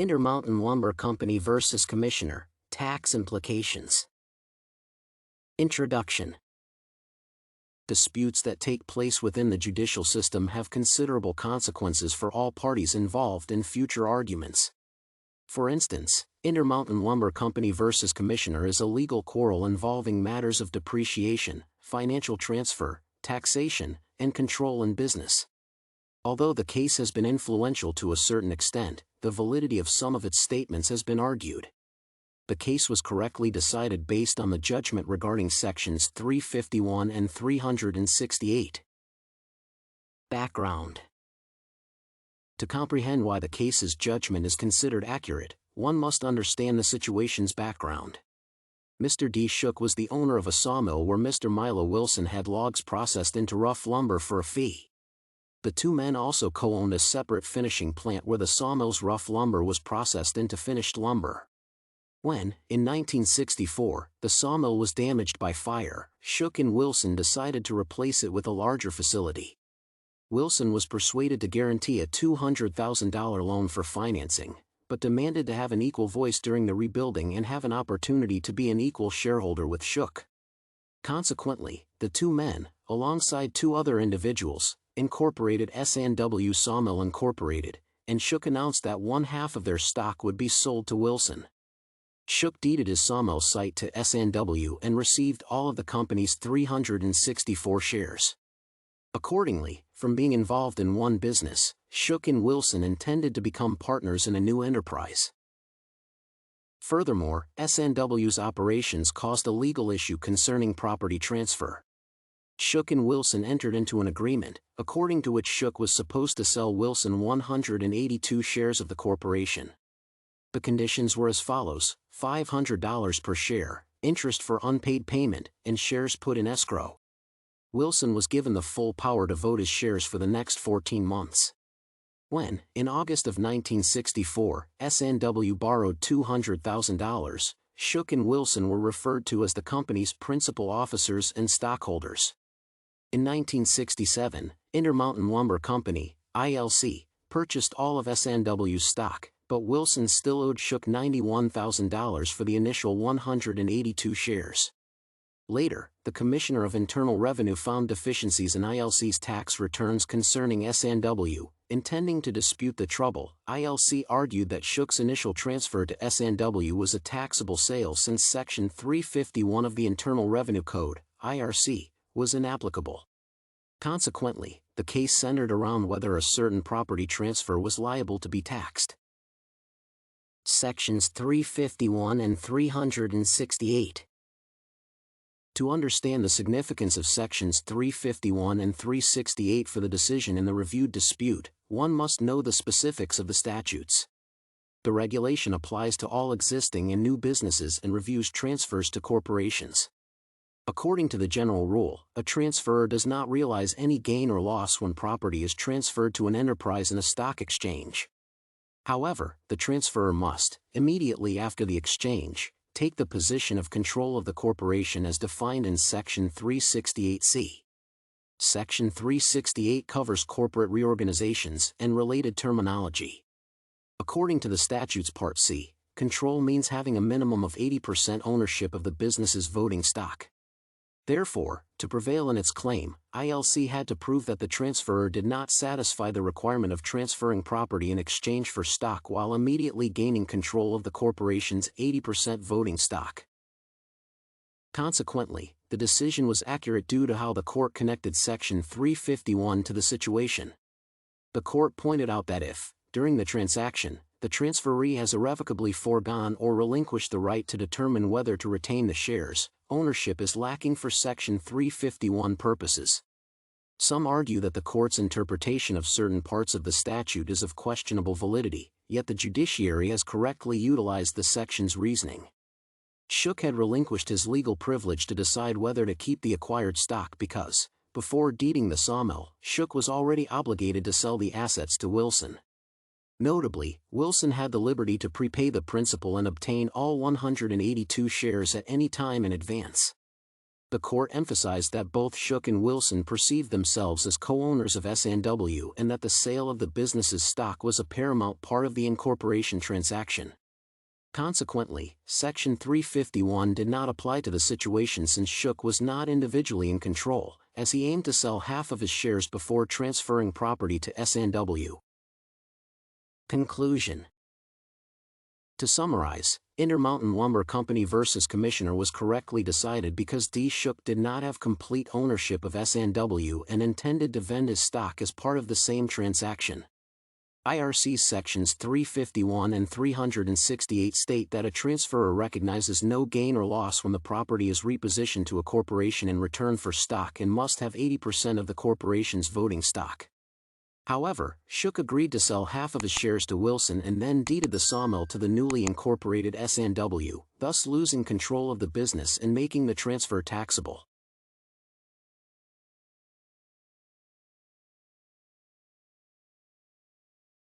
Intermountain Lumber Company versus Commissioner, Tax Implications. Introduction. Disputes that take place within the judicial system have considerable consequences for all parties involved in future arguments. For instance, Intermountain Lumber Company versus Commissioner is a legal quarrel involving matters of depreciation, financial transfer, taxation, and control in business. Although the case has been influential to a certain extent, the validity of some of its statements has been argued. The case was correctly decided based on the judgment regarding Sections 351 and 368. Background. To comprehend why the case's judgment is considered accurate, one must understand the situation's background. Mr. D. Shook was the owner of a sawmill where Mr. Milo Wilson had logs processed into rough lumber for a fee. The two men also co-owned a separate finishing plant where the sawmill's rough lumber was processed into finished lumber. When, in 1964, the sawmill was damaged by fire, Shook and Wilson decided to replace it with a larger facility. Wilson was persuaded to guarantee a $200,000 loan for financing, but demanded to have an equal voice during the rebuilding and have an opportunity to be an equal shareholder with Shook. Consequently, the two men, alongside two other individuals, incorporated S&W Sawmill Incorporated, and Shook announced that one half of their stock would be sold to Wilson. Shook deeded his sawmill site to S&W and received all of the company's 364 shares. Accordingly, from being involved in one business, Shook and Wilson intended to become partners in a new enterprise. Furthermore, S&W's operations caused a legal issue concerning property transfer. Shook and Wilson entered into an agreement, according to which Shook was supposed to sell Wilson 182 shares of the corporation. The conditions were as follows: $500 per share, interest for unpaid payment, and shares put in escrow. Wilson was given the full power to vote his shares for the next 14 months. When, in August of 1964, S&W borrowed $200,000, Shook and Wilson were referred to as the company's principal officers and stockholders. In 1967, Intermountain Lumber Company, ILC, purchased all of S&W's stock, but Wilson still owed Shook $91,000 for the initial 182 shares. Later, the Commissioner of Internal Revenue found deficiencies in ILC's tax returns concerning S&W. Intending to dispute the trouble, ILC argued that Shook's initial transfer to S&W was a taxable sale since Section 351 of the Internal Revenue Code, IRC, was inapplicable. Consequently, the case centered around whether a certain property transfer was liable to be taxed. Sections 351 and 368. To understand the significance of Sections 351 and 368 for the decision in the reviewed dispute, one must know the specifics of the statutes. The regulation applies to all existing and new businesses and reviews transfers to corporations. According to the general rule, a transferor does not realize any gain or loss when property is transferred to an enterprise in a stock exchange. However, the transferor must, immediately after the exchange, take the position of control of the corporation as defined in Section 368C. Section 368 covers corporate reorganizations and related terminology. According to the statute's Part C, control means having a minimum of 80% ownership of the business's voting stock. Therefore, to prevail in its claim, ILC had to prove that the transferor did not satisfy the requirement of transferring property in exchange for stock while immediately gaining control of the corporation's 80% voting stock. Consequently, the decision was accurate due to how the court connected Section 351 to the situation. The court pointed out that if, during the transaction, the transferee has irrevocably foregone or relinquished the right to determine whether to retain the shares, ownership is lacking for Section 351 purposes. Some argue that the court's interpretation of certain parts of the statute is of questionable validity, yet the judiciary has correctly utilized the section's reasoning. Shook had relinquished his legal privilege to decide whether to keep the acquired stock because, before deeding the sawmill, Shook was already obligated to sell the assets to Wilson. Notably, Wilson had the liberty to prepay the principal and obtain all 182 shares at any time in advance. the court emphasized that both Shook and Wilson perceived themselves as co-owners of S&W and that the sale of the business's stock was a paramount part of the incorporation transaction. Consequently, Section 351 did not apply to the situation since Shook was not individually in control, as he aimed to sell half of his shares before transferring property to S&W. Conclusion. To summarize, Intermountain Lumber Company versus Commissioner was correctly decided because D. Shook did not have complete ownership of S&W and intended to vend his stock as part of the same transaction. IRC Sections 351 and 368 state that a transferor recognizes no gain or loss when the property is repositioned to a corporation in return for stock and must have 80% of the corporation's voting stock. However, Shook agreed to sell half of his shares to Wilson and then deeded the sawmill to the newly incorporated S&W, thus losing control of the business and making the transfer taxable.